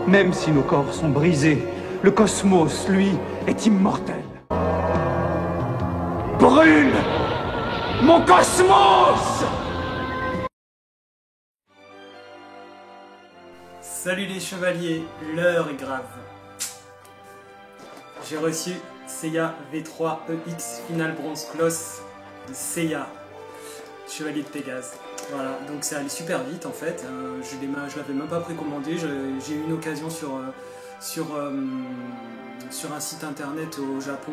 Même si nos corps sont brisés, le cosmos, lui, est immortel. Brûle mon cosmos! Salut les chevaliers, l'heure est grave. J'ai reçu Seiya V3 EX Final Bronze Cloth de Seiya, chevalier de Pégase. Voilà, donc ça allait super vite en fait. Je l'avais même pas précommandé. J'ai eu une occasion sur un site internet au Japon.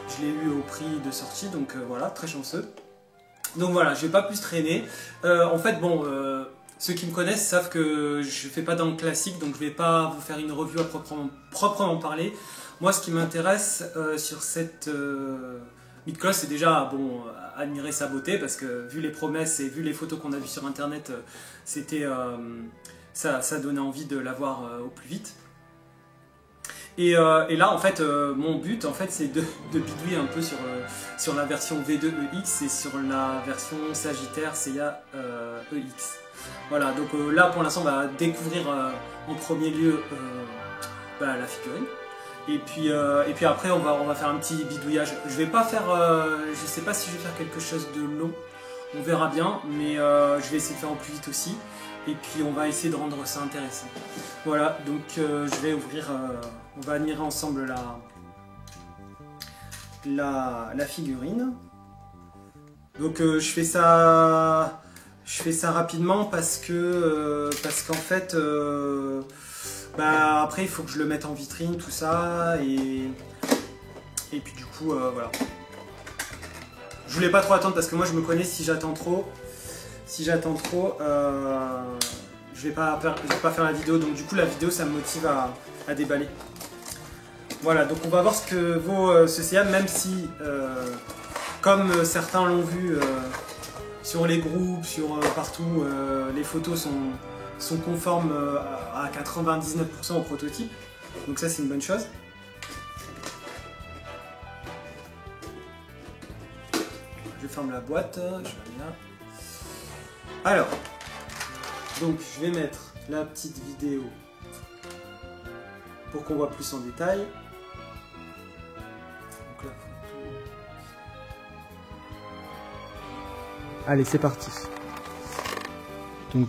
Je l'ai eu au prix de sortie, donc voilà, très chanceux. Donc voilà, je vais pas plus traîner. En fait, bon. Ceux qui me connaissent savent que je ne fais pas dans le classique, donc je ne vais pas vous faire une review à proprement parler. Moi, ce qui m'intéresse sur cette mid-cloth, c'est déjà bon, admirer sa beauté, parce que vu les promesses et vu les photos qu'on a vues sur internet, ça donnait envie de l'avoir au plus vite. Et là, en fait, mon but, en fait, c'est de bidouiller un peu sur la version V2 EX et sur la version Sagittaire Seiya EX. Voilà, donc là, pour l'instant, on va découvrir en premier lieu la figurine. Et puis après, on va faire un petit bidouillage. Je vais pas faire, je sais pas si je vais faire quelque chose de long. On verra bien, mais je vais essayer de faire en plus vite aussi. Et puis on va essayer de rendre ça intéressant. Voilà, donc je vais ouvrir, on va admirer ensemble la figurine. Donc je fais ça rapidement parce qu'en fait, après il faut que je le mette en vitrine, tout ça, et puis du coup, voilà. Je voulais pas trop attendre parce que moi je me connais, si j'attends trop, je vais pas faire la vidéo, donc du coup la vidéo ça me motive à déballer. Voilà, donc on va voir ce que vaut ce Seiya, même si, comme certains l'ont vu sur les groupes, partout, les photos sont conformes à 99% au prototype, donc ça c'est une bonne chose. Je ferme la boîte, je vais là. Alors, donc je vais mettre la petite vidéo pour qu'on voit plus en détail. Donc, la photo. Allez, c'est parti. Donc,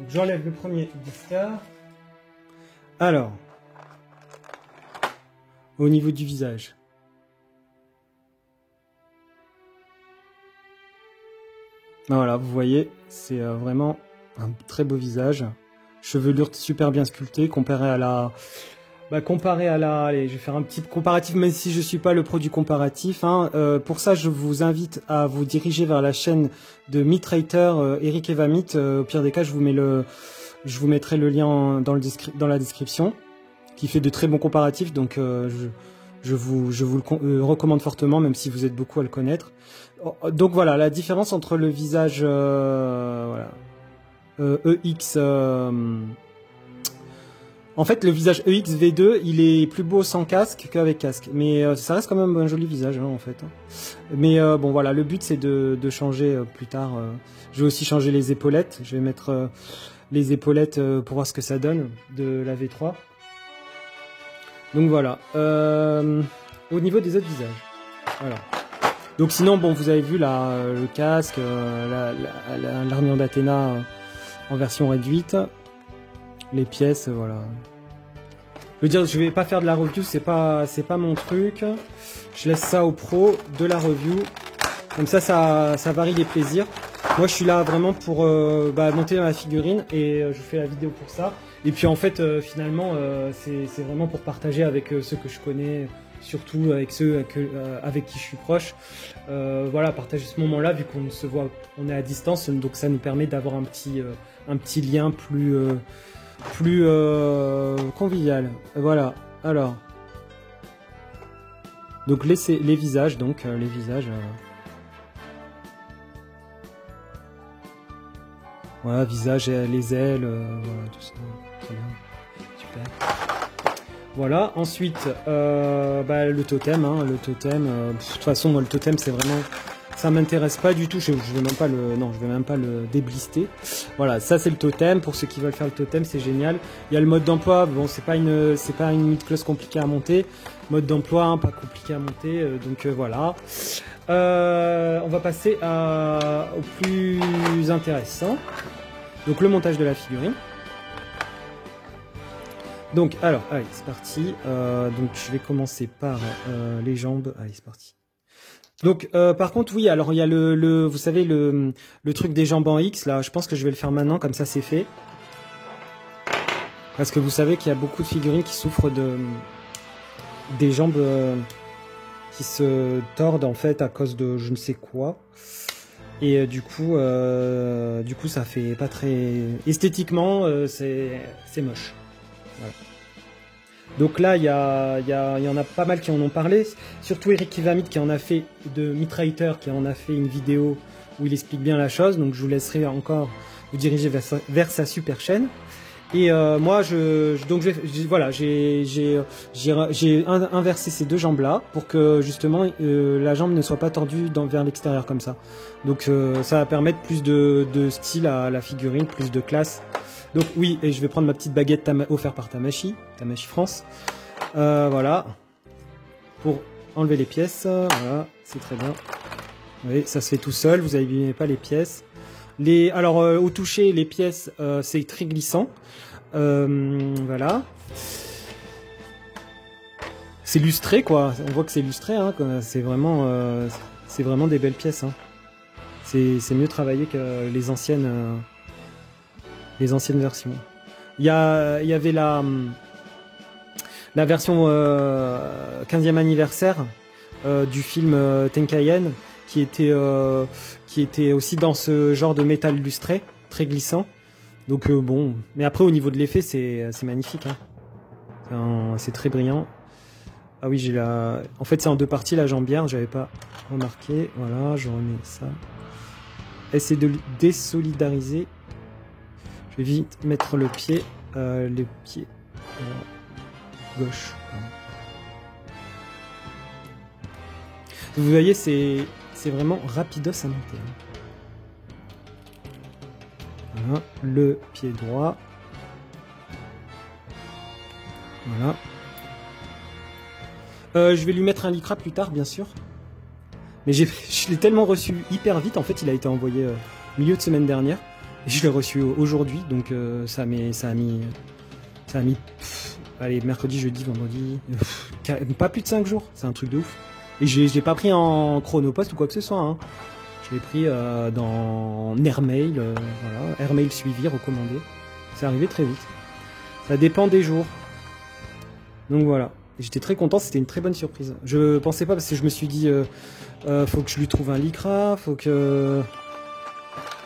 j'enlève le premier discard. Alors, au niveau du visage. Voilà, vous voyez, c'est vraiment un très beau visage. Chevelure super bien sculptée, comparé à la... allez, je vais faire un petit comparatif, même si je ne suis pas le pro du comparatif. Hein. Pour ça, je vous invite à vous diriger vers la chaîne de Mitrater, Eric Evamit. Au pire des cas, je vous mettrai le lien dans la description, qui fait de très bons comparatifs. Donc, je vous le recommande fortement, même si vous êtes beaucoup à le connaître. Donc voilà, la différence entre le visage EX... En fait, le visage EX V2, il est plus beau sans casque qu'avec casque. Mais ça reste quand même un joli visage, hein, en fait. Mais bon, voilà, le but, c'est de changer plus tard. Je vais aussi changer les épaulettes. Je vais mettre les épaulettes pour voir ce que ça donne de la V3. Donc voilà. Au niveau des autres visages. Voilà. Donc sinon, bon, vous avez vu là, le casque, l'armure d'Athéna en version réduite. Les pièces, voilà. Je veux dire, je vais pas faire de la review, c'est pas mon truc. Je laisse ça aux pros de la review. Comme ça varie les plaisirs. Moi, je suis là vraiment pour monter ma figurine et je fais la vidéo pour ça. Et puis en fait, finalement, c'est vraiment pour partager avec ceux que je connais, surtout avec ceux avec qui je suis proche. Voilà, partager ce moment-là, vu qu'on se voit, on est à distance, donc ça nous permet d'avoir un petit lien plus plus convivial. Voilà. Alors. Donc les visages, donc les visages. Voilà, visage, les ailes, voilà, tout ça. Très bien. Super. Voilà, ensuite, le totem, hein, le totem. De toute façon, moi, le totem, c'est vraiment... Ça m'intéresse pas du tout, je vais même pas le... Non, je vais même pas le déblister. Voilà, ça, c'est le totem. Pour ceux qui veulent faire le totem, c'est génial. Il y a le mode d'emploi. Bon, c'est pas une unit clause compliquée à monter. Mode d'emploi, hein, pas compliqué à monter. Voilà. On va passer au plus intéressant. Donc le montage de la figurine. Donc alors, allez, c'est parti. Donc je vais commencer par les jambes. Allez, c'est parti. Donc par contre, oui, alors il y a vous savez le truc des jambes en X là. Je pense que je vais le faire maintenant, comme ça c'est fait. Parce que vous savez qu'il y a beaucoup de figurines qui souffrent des jambes qui se tordent en fait à cause de je ne sais quoi. Et du coup ça fait pas très... Esthétiquement, c'est moche. Voilà. Donc là, il y en a pas mal qui en ont parlé. Surtout Eric Kivamit qui en a fait, de Mitrailleur, qui en a fait une vidéo où il explique bien la chose. Donc je vous laisserai encore vous diriger vers sa super chaîne. Et moi, j'ai inversé ces deux jambes-là pour que justement la jambe ne soit pas tordue vers l'extérieur comme ça. Donc ça va permettre plus de style à la figurine, plus de classe. Donc oui, et je vais prendre ma petite baguette offerte par Tamashi France. Voilà, pour enlever les pièces. Voilà, c'est très bien. Oui, ça se fait tout seul. Vous n'abîmez pas les pièces. Alors au toucher, les pièces, c'est très glissant. Voilà. C'est lustré quoi. On voit que c'est lustré. Hein, c'est vraiment des belles pièces. Hein. C'est mieux travaillé que les anciennes versions. Il y avait la version 15e anniversaire du film Tenkaigen qui était aussi dans ce genre de métal lustré, très glissant. Donc bon, mais après au niveau de l'effet c'est magnifique. Hein. C'est très brillant. Ah oui, en fait c'est en deux parties la jambière, j'avais pas remarqué. Voilà, je remets ça. Essayer de désolidariser. Je vais vite mettre le pied gauche. Vous voyez, c'est vraiment rapidos à monter. Voilà, le pied droit. Voilà. Je vais lui mettre un lycra plus tard, bien sûr. Mais je l'ai tellement reçu hyper vite. En fait, il a été envoyé milieu de semaine dernière. Et je l'ai reçu aujourd'hui, donc ça a mis allez, mercredi, jeudi, vendredi, pas plus de 5 jours. C'est un truc de ouf. Et je l'ai pas pris en chronopost ou quoi que ce soit. Hein. Je l'ai pris dans Airmail, voilà, Airmail suivi, recommandé. C'est arrivé très vite. Ça dépend des jours. Donc voilà. J'étais très content, c'était une très bonne surprise. Je pensais pas parce que je me suis dit faut que je lui trouve un lycra, faut que...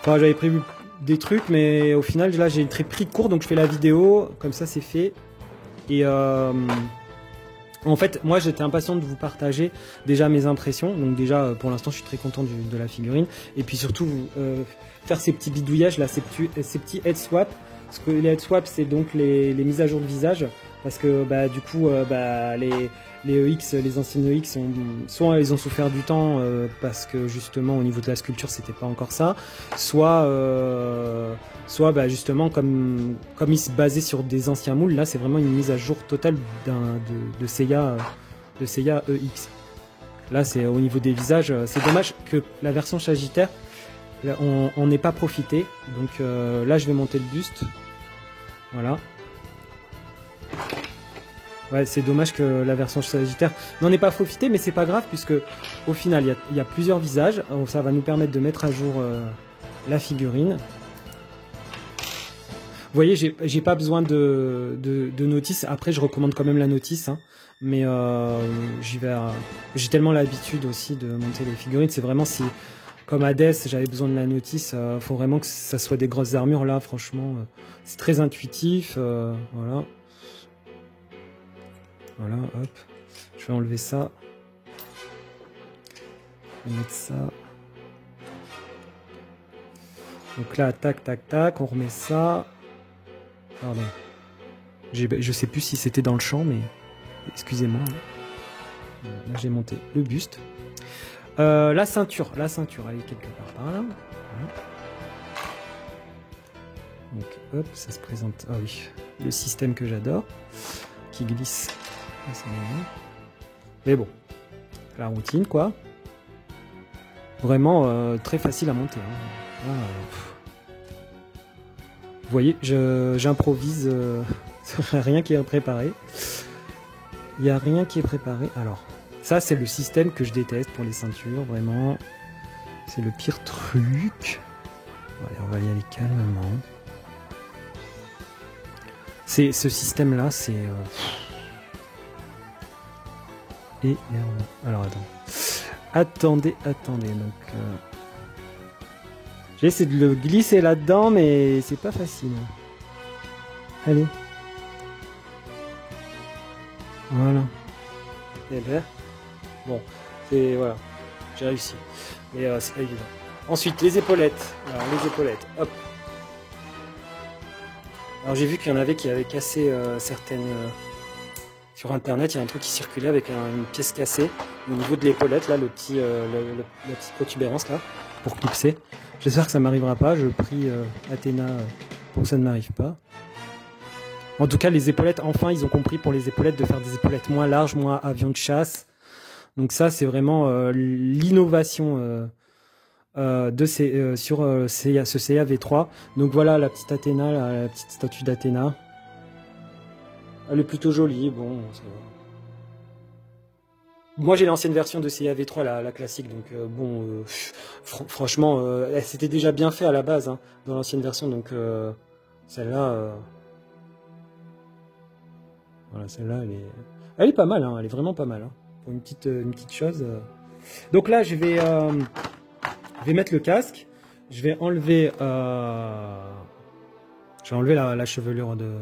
Enfin, j'avais prévu des trucs, mais au final, là, j'ai très pris de court, donc je fais la vidéo, comme ça, c'est fait. Et en fait, moi, j'étais impatient de vous partager déjà mes impressions. Donc déjà, pour l'instant, je suis très content de la figurine. Et puis surtout, faire ces petits bidouillages, là, ces petits head swaps. Parce que les head swaps, c'est donc les mises à jour de visage. Parce que du coup, les EX, les anciennes EX, soit ils ont souffert du temps parce que justement au niveau de la sculpture c'était pas encore ça, soit justement comme ils se basaient sur des anciens moules, là c'est vraiment une mise à jour totale de Seiya EX. Là c'est au niveau des visages, c'est dommage que la version Sagittaire on n'ait pas profité. Donc là je vais monter le buste, voilà. Ouais, c'est dommage que la version Sagittaire n'en ait pas profité, mais c'est pas grave puisque au final il y a plusieurs visages. Ça va nous permettre de mettre à jour la figurine. Vous voyez, j'ai pas besoin de notice. Après, je recommande quand même la notice, hein. Mais j'ai tellement l'habitude aussi de monter les figurines. C'est vraiment si comme Hades, j'avais besoin de la notice. Faut vraiment que ça soit des grosses armures. Là, franchement, c'est très intuitif. Voilà. Voilà, hop. Je vais enlever ça. Je vais mettre ça. Donc là, tac, tac, tac. On remet ça. Pardon. Je sais plus si c'était dans le champ, mais excusez-moi. Là, j'ai monté le buste. La ceinture, elle est quelque part par là. Voilà. Donc, hop, ça se présente. Ah oui, le système que j'adore, qui glisse. Mais bon, la routine, quoi. Vraiment très facile à monter. Hein. Vous voyez, j'improvise. Rien qui est préparé. Il n'y a rien qui est préparé. Alors, ça, c'est le système que je déteste pour les ceintures, vraiment. C'est le pire truc. Allez, on va y aller calmement. Ce système-là, c'est... Alors, attendez. Donc, j'ai essayé de le glisser là-dedans, mais c'est pas facile. Allez. Voilà. Et bien, bon, voilà, j'ai réussi. Mais c'est pas évident. Ensuite, les épaulettes. Alors, les épaulettes, hop. Alors, j'ai vu qu'il y en avait qui avaient cassé certaines... sur internet, il y a un truc qui circulait avec une pièce cassée au niveau de l'épaulette, là, la petite protubérance, là, pour clipser. J'espère que ça m'arrivera pas. Je prie Athéna pour que ça ne m'arrive pas. En tout cas, les épaulettes, enfin, ils ont compris pour les épaulettes de faire des épaulettes moins larges, moins avion de chasse. Donc ça, c'est vraiment l'innovation sur ce CAV3. Donc voilà la petite Athéna, la petite statue d'Athéna. Elle est plutôt jolie, bon, ça va. Moi, j'ai l'ancienne version de CAV3, la classique, donc bon, franchement, c'était déjà bien fait à la base, hein, dans l'ancienne version, donc celle-là... Voilà, celle-là, elle est pas mal, hein, elle est vraiment pas mal, hein, pour une petite chose. Donc là, je vais mettre le casque, je vais enlever la chevelure de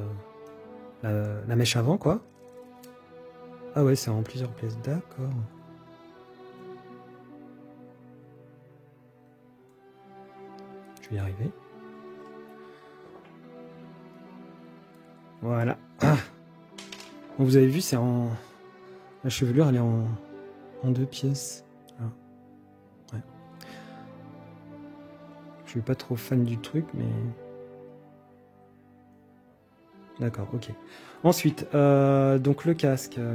la mèche avant, quoi. Ah ouais, c'est en plusieurs pièces, d'accord. Je vais y arriver. Voilà. Ah. Bon, vous avez vu, c'est en... La chevelure, elle est en 2 pièces. Ah. Ouais. Je suis pas trop fan du truc, mais... D'accord, ok. Ensuite, donc le casque. Alors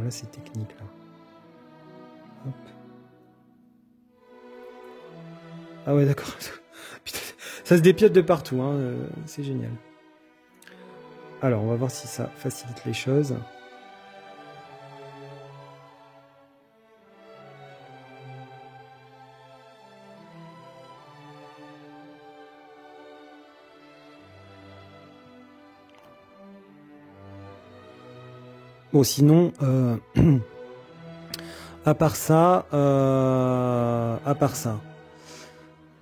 là, c'est technique, là. Hop. Ah ouais, d'accord. Putain, ça se dépiote de partout, hein. C'est génial. Alors, on va voir si ça facilite les choses. Bon, sinon, à part ça,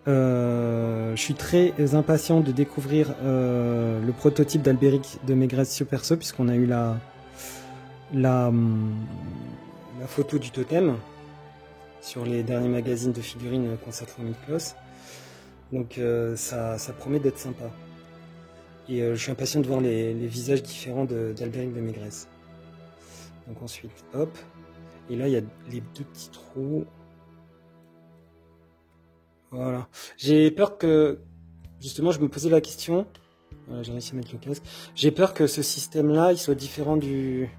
je suis très impatient de découvrir le prototype d'Albéric de Maigret sur perso, puisqu'on a eu la photo du totem sur les derniers magazines de figurines consacrés au Miklos. Donc ça promet d'être sympa. Et je suis impatient de voir les visages différents d'Albéric de Maigret. Donc ensuite, hop. Et là, il y a les 2 petits trous. Voilà. J'ai peur que... Justement, je me posais la question. Voilà, j'ai réussi à mettre le casque. J'ai peur que ce système-là, il soit différent du...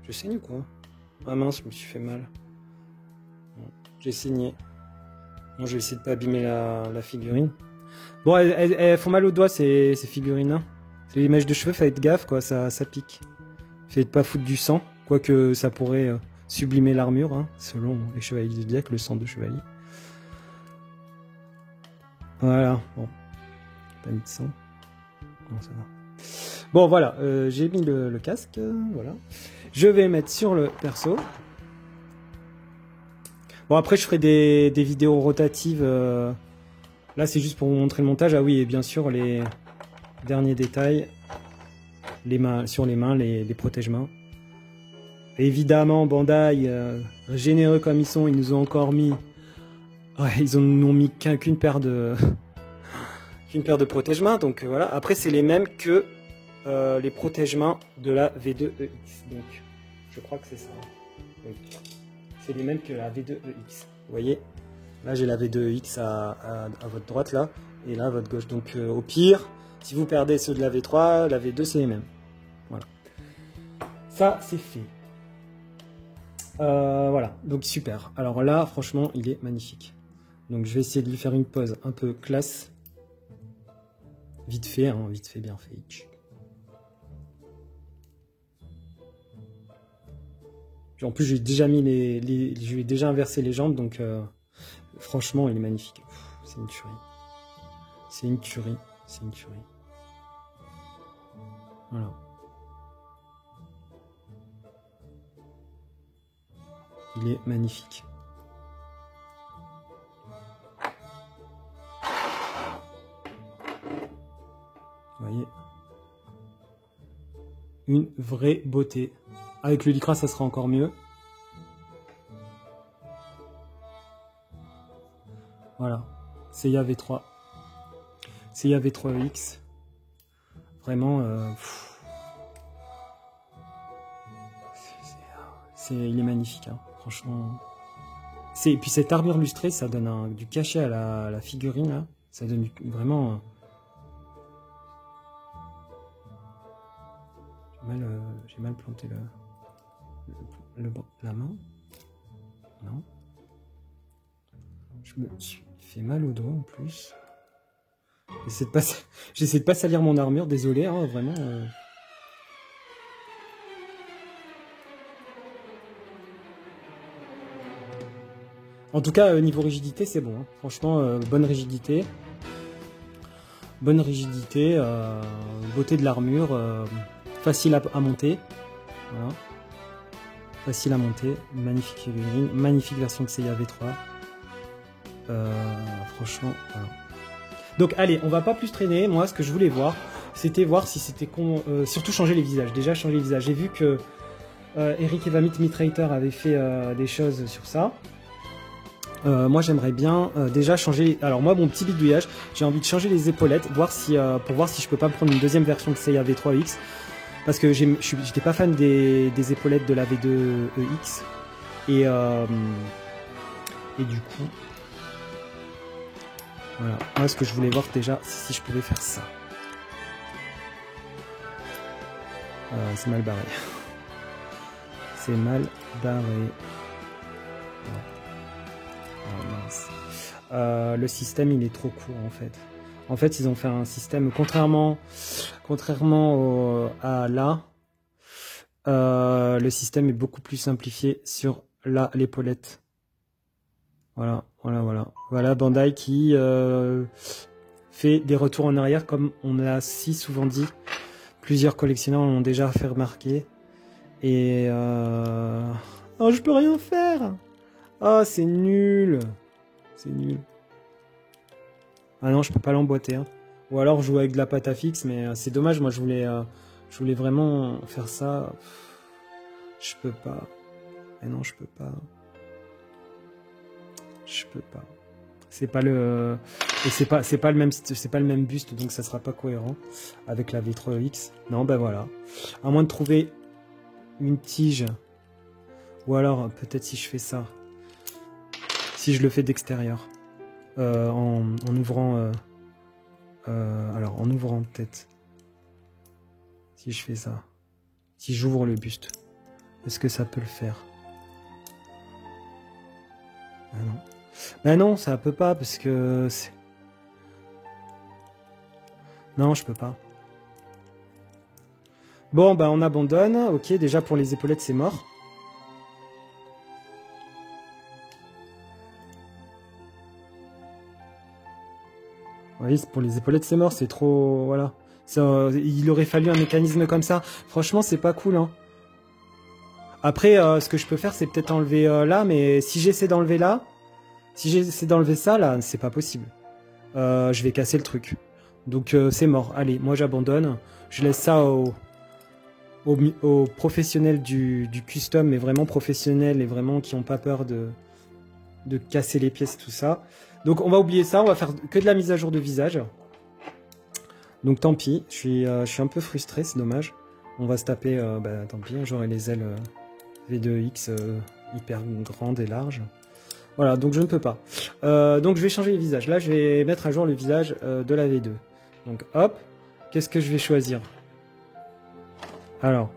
Je saigne ou quoi? Ah mince, je me suis fait mal. Bon, j'ai saigné. Bon, je vais essayer de pas abîmer la figurine. Bon, elles font mal aux doigts, ces figurines. Hein. Les mèches de cheveux, faites gaffe, quoi, ça pique. Faites pas foutre du sang. Quoique ça pourrait sublimer l'armure, hein, selon les chevaliers du Zodiac, le sang de chevalier. Voilà, bon. Pas mis de sang. Comment ça va? Bon, voilà, j'ai mis le casque, voilà. Je vais mettre sur le perso. Bon, après, je ferai des vidéos rotatives. Là, c'est juste pour vous montrer le montage. Ah oui, et bien sûr, les derniers détails. Les mains, sur les mains, les protège-mains. Évidemment, Bandai, généreux comme ils sont, ils nous ont encore mis... Ouais, ils nous ont mis qu'une paire de... qu'une paire de protège-mains. Donc voilà. Après, c'est les mêmes que les protège-mains de la V2EX. Donc, je crois que c'est ça. Oui. C'est les mêmes que la V2EX. Vous voyez? Là, j'ai la V2EX à votre droite, là. Et là, à votre gauche. Donc, au pire, si vous perdez ceux de la V3, la V2, c'est les mêmes. Voilà. Ça, c'est fait. Voilà. Donc, super. Alors là, franchement, il est magnifique. Donc, je vais essayer de lui faire une pause un peu classe. Vite fait, hein. Vite fait, bien fait. En plus, j'ai déjà mis je lui ai déjà inversé les jambes, donc franchement, il est magnifique. C'est une tuerie. C'est une tuerie. C'est une tuerie. Voilà. Il est magnifique. Vous voyez? Une vraie beauté. Avec le lycra, ça sera encore mieux. Voilà. Seiya V3. Seiya V3X. Vraiment, il est magnifique, hein. Franchement. Et puis cette armure lustrée, ça donne du cachet à la figurine, là. Ça donne vraiment... J'ai mal planté la main. Non. Je me suis fait mal au doigt en plus. J'essaie de pas salir mon armure, désolé, hein, vraiment. En tout cas, niveau rigidité, c'est bon. Hein. Franchement, bonne rigidité. Bonne rigidité, beauté de l'armure, facile à monter. Voilà. Facile à monter, magnifique figurine, magnifique version de Seiya V3. Franchement, voilà. Donc allez, on va pas plus traîner. Moi, ce que je voulais voir, c'était voir si c'était surtout changer les visages. Déjà changer les visages. J'ai vu que Eric Evamit Mitrator avait fait des choses sur ça. Moi, j'aimerais bien déjà changer. Alors moi, mon petit bidouillage, j'ai envie de changer les épaulettes, pour voir si je peux pas me prendre une deuxième version de Seiya V3X. Parce que j'étais pas fan des épaulettes de la V2EX. Et du coup, voilà. Moi, ce que je voulais voir déjà, c'est si je pouvais faire ça. C'est mal barré. C'est mal barré. Oh, mince. Le système, il est trop court, en fait. En fait, ils ont fait un système, contrairement à là, le système est beaucoup plus simplifié sur l'épaulette. Voilà. Voilà Bandai qui fait des retours en arrière, comme on l'a si souvent dit. Plusieurs collectionneurs l'ont déjà fait remarquer. Et oh, je peux rien faire. Oh, c'est nul. C'est nul. Ah non, je peux pas l'emboîter. Hein. Ou alors jouer avec de la pâte à fixe, mais c'est dommage. Moi, je voulais vraiment faire ça. Je peux pas. Et non, je peux pas. Je peux pas. C'est pas le et c'est pas le même buste, donc ça sera pas cohérent avec la V3X. Non, ben voilà. À moins de trouver une tige, ou alors peut-être si je fais ça, si je le fais d'extérieur, en ouvrant, alors en ouvrant peut-être. Si je fais ça, si j'ouvre le buste, est-ce que ça peut le faire? Ah non. Ben non, ça peut pas parce que c'est... Non, je peux pas. Bon, ben on abandonne. Ok, déjà pour les épaulettes, c'est mort. Oui, pour les épaulettes, c'est mort. C'est trop... Voilà. Ça, il aurait fallu un mécanisme comme ça. Franchement, c'est pas cool, hein. Après, ce que je peux faire, c'est peut-être enlever là, mais si j'essaie d'enlever là, si j'essaie d'enlever ça, là, c'est pas possible. Je vais casser le truc. Donc c'est mort. Allez, moi j'abandonne. Je laisse ça aux professionnels du custom, mais vraiment professionnels et vraiment qui n'ont pas peur de casser les pièces, tout ça. Donc on va oublier ça, on va faire que de la mise à jour de visage. Donc tant pis, je suis un peu frustré, c'est dommage. On va se taper, tant pis, j'aurai les ailes V2X hyper grandes et larges. Voilà, donc je ne peux pas. Donc je vais changer les visages. Là, je vais mettre à jour le visage de la V2. Donc hop, qu'est-ce que je vais choisir? Alors,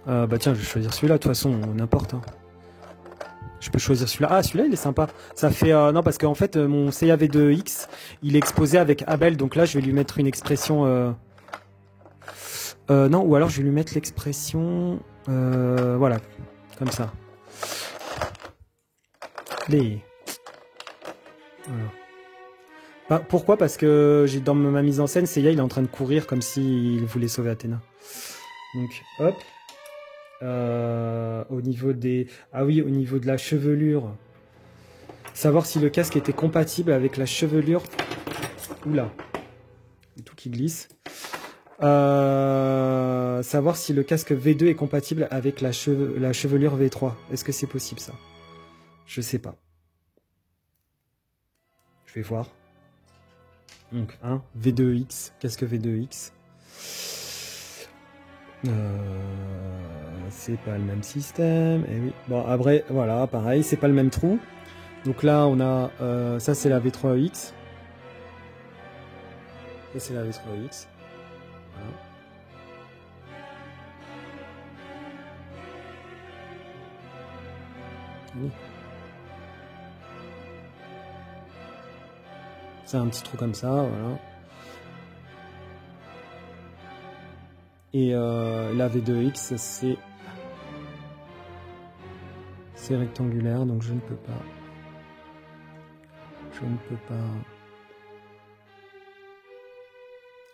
tiens, je vais choisir celui-là, de toute façon, n'importe. Hein. Je peux choisir celui-là. Ah, celui-là, il est sympa. Ça fait... non, parce qu'en fait, mon CAV2X, il est exposé avec Abel. Donc là, je vais lui mettre une expression... non, ou alors je vais lui mettre l'expression... voilà, comme ça. Les... Voilà. Bah, pourquoi? Parce que j'ai dans ma mise en scène, Seiya il est en train de courir comme s'il voulait sauver Athéna. Donc hop. Au niveau des... Ah oui, au niveau de la chevelure. Savoir si le casque était compatible avec la chevelure. Oula. Il y a tout qui glisse. Savoir si le casque V2 est compatible avec la chevelure V3. Est-ce que c'est possible ça? Je sais pas. Je vais voir. Donc, V2X, casque V2X. C'est pas le même système. Et oui. Bon, après, voilà, pareil, c'est pas le même trou. Donc là, on a... ça, c'est la V3X. Ça, c'est la V3X. Voilà. Oui. C'est un petit trou comme ça, voilà. Et la V2X, c'est rectangulaire, donc je ne peux pas. Je ne peux pas.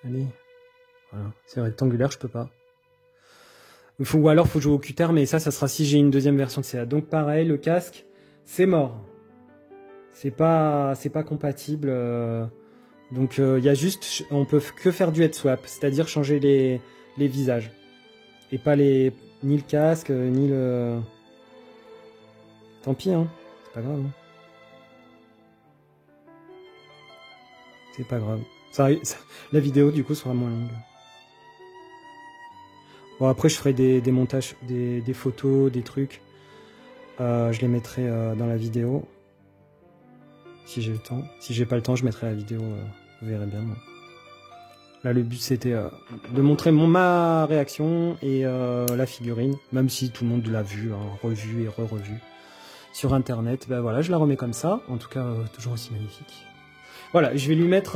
Allez. Voilà. C'est rectangulaire, je peux pas. Ou alors, faut jouer au cutter, mais ça sera si j'ai une deuxième version de CA. Donc pareil, le casque, c'est mort. C'est pas compatible. Donc il y a juste, on peut que faire du head swap, c'est-à-dire changer les visages. Et pas ni le casque, ni le... Tant pis, hein. C'est pas grave. Hein. C'est pas grave. La vidéo, du coup, sera moins longue. Bon, après, je ferai des montages, des photos, des trucs. Je les mettrai dans la vidéo. Si j'ai le temps. Si j'ai pas le temps, je mettrai la vidéo. Vous verrez bien. Moi. Là, le but, c'était de montrer ma réaction et la figurine. Même si tout le monde l'a vu, hein, revu et re-revu. Sur Internet, ben voilà, je la remets comme ça. En tout cas, toujours aussi magnifique. Voilà, je vais lui mettre...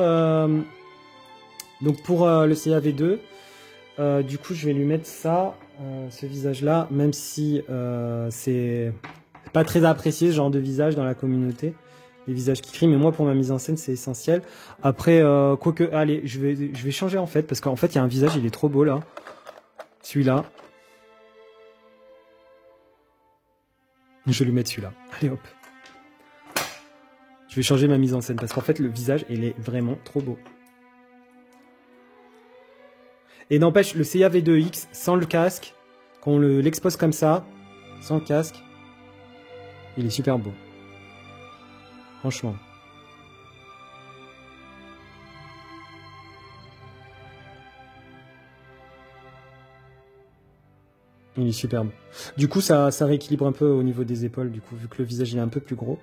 donc, pour le CAV2, du coup, je vais lui mettre ça, ce visage-là, même si c'est pas très apprécié, ce genre de visage dans la communauté. Les visages qui crient, mais moi pour ma mise en scène c'est essentiel. Après, quoique, allez, je vais changer en fait, parce qu'en fait il y a un visage, il est trop beau là. Celui-là. Je vais lui mettre celui-là. Allez hop. Je vais changer ma mise en scène, parce qu'en fait le visage, il est vraiment trop beau. Et n'empêche, le CAV2X, sans le casque, quand on l'expose comme ça, sans le casque, il est super beau. Franchement. Il est superbe. Du coup, ça rééquilibre un peu au niveau des épaules, du coup, vu que le visage il est un peu plus gros.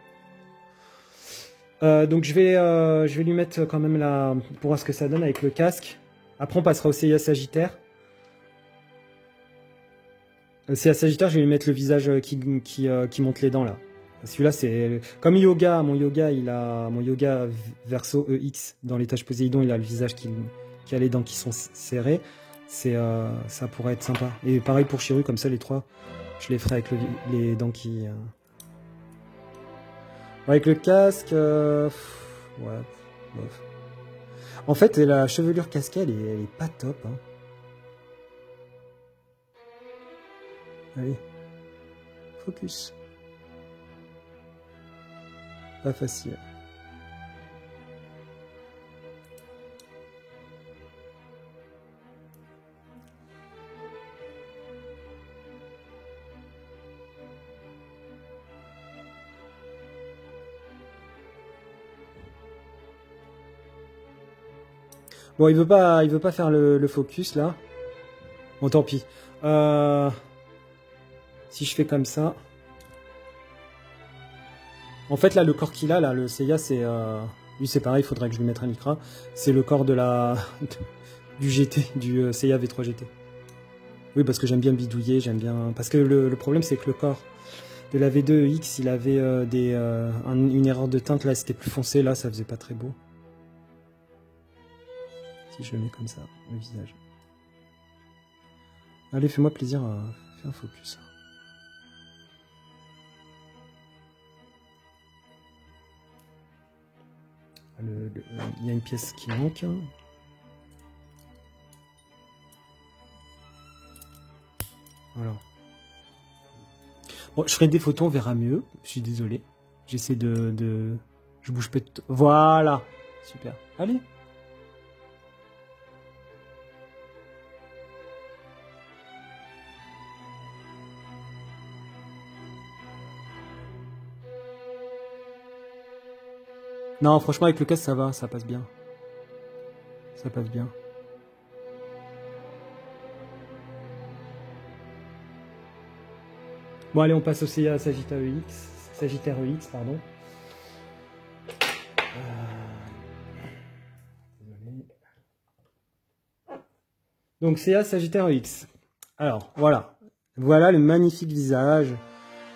Donc je vais lui mettre quand même pour voir ce que ça donne avec le casque. Après, on passera au CIA Sagittaire. Le CIA Sagittaire, je vais lui mettre le visage qui monte les dents là. Celui-là, c'est comme yoga. Mon yoga verso EX dans les tâches Poséidon, il a le visage qui a les dents qui sont serrées. Ça pourrait être sympa. Et pareil pour Chiru, comme ça les trois, je les ferai avec les dents qui. Avec le casque, ouais, bof. En fait, la chevelure casquée, elle est pas top. Hein. Allez. Focus. Pas facile. Bon, il veut pas faire le focus là. Bon, tant pis. Si je fais comme ça. En fait, là, le corps qu'il a, là, le Seiya, c'est... Lui, c'est pareil, il faudrait que je lui mette un Lycra. C'est le corps de la... du GT, du Seiya V3 GT. Oui, parce que j'aime bien bidouiller, j'aime bien... Parce que le problème, c'est que le corps de la V2X, il avait une erreur de teinte, là, c'était plus foncé, là, ça faisait pas très beau. Si je le mets comme ça, le visage. Allez, fais-moi plaisir, fais un focus. Il y a une pièce qui manque. Voilà. Bon, je ferai des photos, on verra mieux. Je suis désolé. J'essaie de... Je bouge pas de... Voilà. Super. Allez. Non, franchement, avec le casque, ça va, ça passe bien. Ça passe bien. Bon, allez, on passe aussi à Sagittaire EX, pardon. Désolé. Donc, CA Sagittaire EX. Alors, voilà. Voilà le magnifique visage.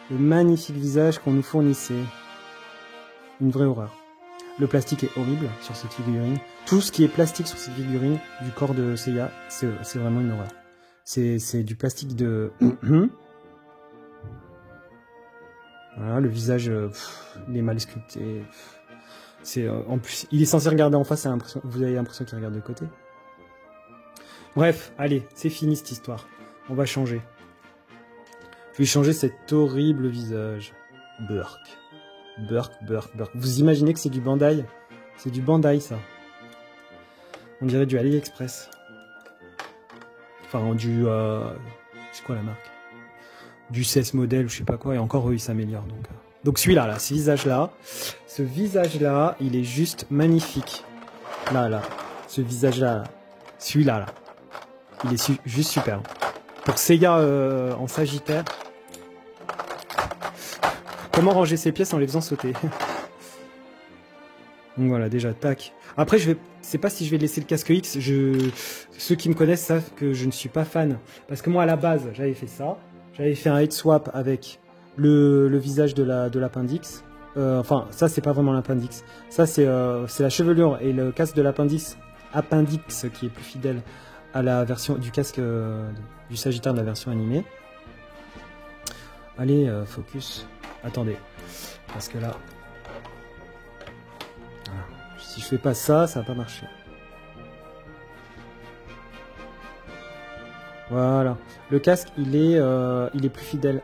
Le magnifique visage qu'on nous fournissait. Une vraie horreur. Le plastique est horrible sur cette figurine. Tout ce qui est plastique sur cette figurine du corps de Seiya, c'est vraiment une horreur. C'est du plastique de... Voilà, le visage, il est mal sculpté. En plus, il est censé regarder en face, vous avez l'impression qu'il regarde de côté. Bref, allez, c'est fini cette histoire. On va changer. Je vais changer cet horrible visage. Burk. Vous imaginez que c'est du Bandai? C'est du Bandai, ça. On dirait du AliExpress. Enfin, du... c'est quoi la marque? Du CS modèle ou je sais pas quoi. Et encore, eux, ils s'améliorent. Donc celui-là, là, ce visage-là, il est juste magnifique. Là. Ce visage-là. Celui-là, là. Il est juste superbe. Pour Seiya en Sagittaire... Comment ranger ces pièces en les faisant sauter? Donc voilà, déjà, tac. Après, je sais pas si je vais laisser le casque X. Ceux qui me connaissent savent que je ne suis pas fan. Parce que moi, à la base, j'avais fait ça. J'avais fait un head swap avec le visage de l'appendice. Enfin, ça, c'est pas vraiment l'appendice. Ça, c'est la chevelure et le casque de l'appendice qui est plus fidèle à la version du casque du Sagittaire de la version animée. Allez, focus. Attendez, parce que là, voilà. Si je fais pas ça, ça va pas marcher. Voilà, le casque, il est plus fidèle.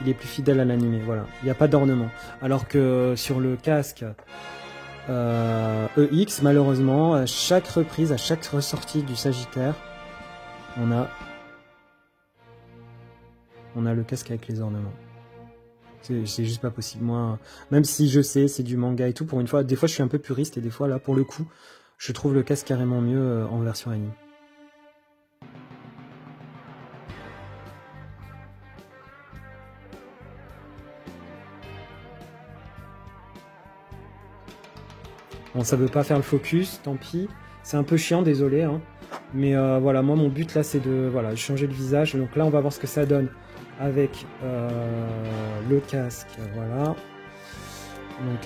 Il est plus fidèle à l'animé, voilà. Il n'y a pas d'ornement. Alors que sur le casque EX, malheureusement, à chaque reprise, à chaque ressortie du Sagittaire, on a le casque avec les ornements. C'est juste pas possible. Moi, même si je sais, c'est du manga et tout, pour une fois, des fois je suis un peu puriste et des fois, là, pour le coup, je trouve le casque carrément mieux en version anime. Bon, ça veut pas faire le focus, tant pis. C'est un peu chiant, désolé. Hein. Mais voilà, moi, mon but là, c'est de changer le visage. Donc là, on va voir ce que ça donne avec le casque, voilà. Donc,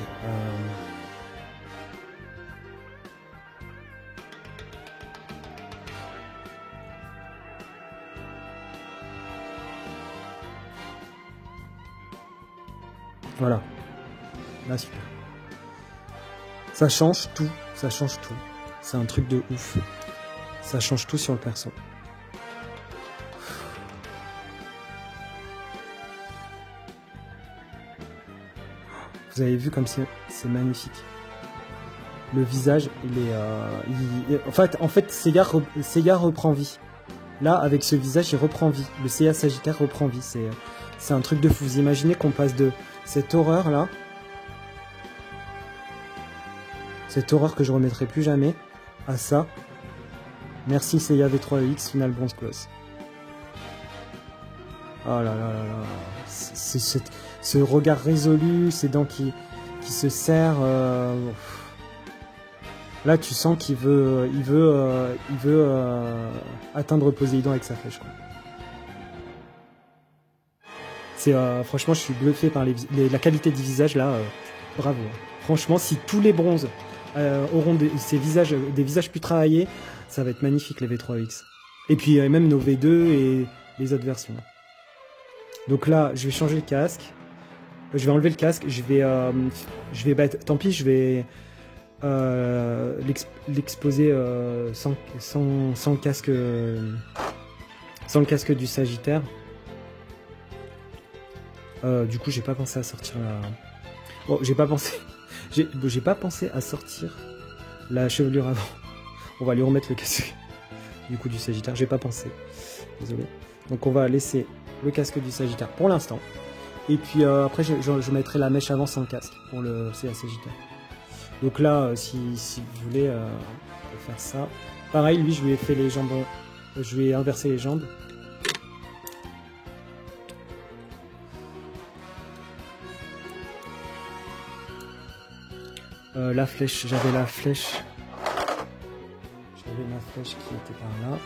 voilà. Là, super. Ça change tout, ça change tout. C'est un truc de ouf. Ça change tout sur le perso. Vous avez vu comme c'est magnifique. Le visage, il est... En fait, Seiya reprend vie. Là, avec ce visage, il reprend vie. Le Seiya Sagittaire reprend vie. C'est un truc de fou. Vous imaginez qu'on passe de cette horreur-là, cette horreur que je remettrai plus jamais, à ça. Merci Seiya V3EX, Final Bronze Close. Oh là là là là. Ce regard résolu, ces dents qui se serrent. Là, tu sens qu'il veut atteindre Poséidon avec sa flèche, quoi. Franchement, je suis bluffé par la qualité du visage là. Bravo. Franchement, si tous les bronzes auront des visages plus travaillés, ça va être magnifique les V3X. Et puis même nos V2 et les autres versions. Donc là, je vais changer le casque. Je vais enlever le casque. Tant pis, je vais l'exposer sans le casque du Sagittaire. Du coup, j'ai pas pensé à sortir la... Bon, j'ai pas pensé à sortir la chevelure avant. On va lui remettre le casque du coup du Sagittaire. J'ai pas pensé. Désolé. Donc on va laisser le casque du Sagittaire pour l'instant. Et puis après, je mettrai la mèche avant sans le casque pour le CA Sagittaire. Donc là, si vous voulez faire ça. Pareil, lui, je lui ai fait les jambes. Je lui ai inversé les jambes. La flèche, j'avais ma flèche qui était par là.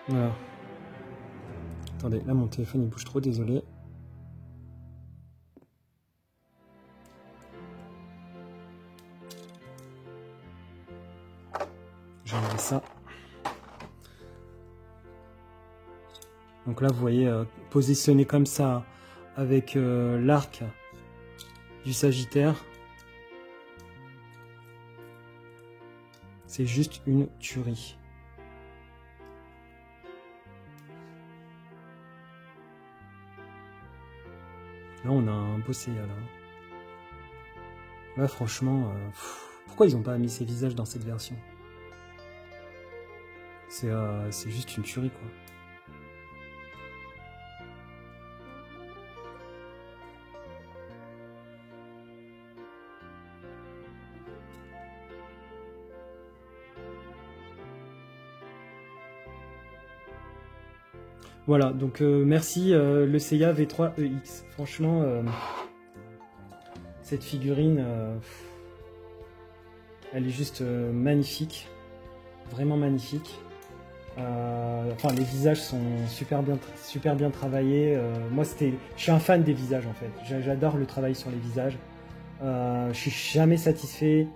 Voilà. Attendez, là mon téléphone il bouge trop, désolé. J'enlève ça. Donc là vous voyez positionné comme ça avec l'arc du Sagittaire. C'est juste une tuerie. Là, on a un beau Seiya, là. Là, franchement, pourquoi ils n'ont pas mis ces visages dans cette version? C'est juste une tuerie, quoi. Voilà, donc merci le Seiya V3EX. Franchement, cette figurine, elle est juste magnifique. Vraiment magnifique. Enfin, les visages sont super bien travaillés. Moi, je suis un fan des visages, en fait. J'adore le travail sur les visages. Je suis jamais satisfait.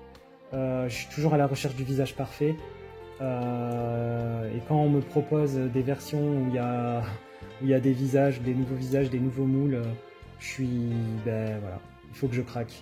Je suis toujours à la recherche du visage parfait. Et quand on me propose des versions où il y a des visages, des nouveaux visages, des nouveaux moules, je suis... Ben voilà, il faut que je craque.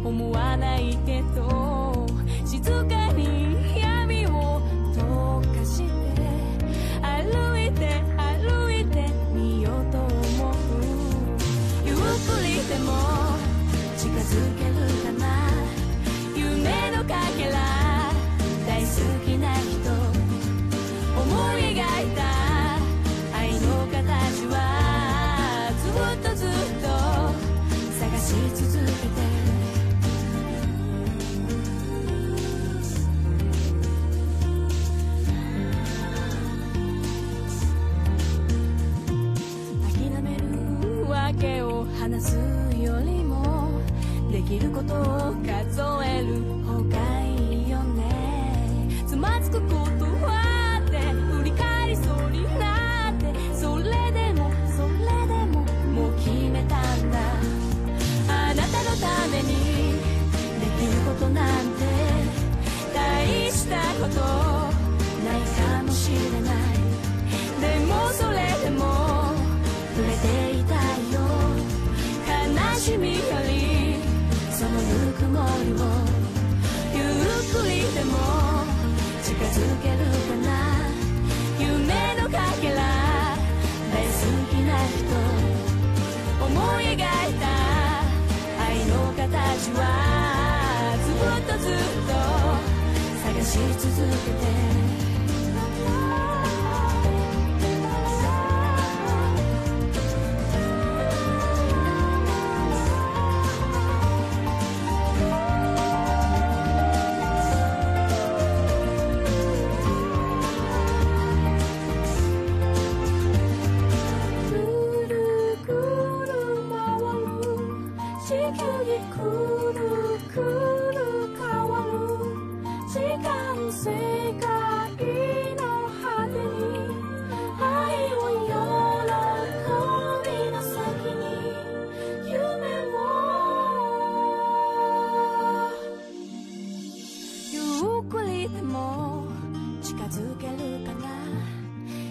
思わないけどきることを数える方がいいよね。つまずくことはあって振り返りそうになって、それでももう決めたんだ。あなたのためにできることなんて大したことないかもしれない。でもそれでも触れていたいよ。悲しみよりそのぬくもりをゆっくりでも近づけるかな。夢のかけら大好きな人思い描いた愛の形はずっと探し続けて。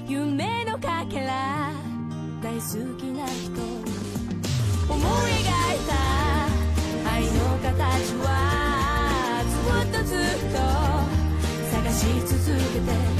夢のかけら大好きな人思い描いた愛の形はずっと探し続けて。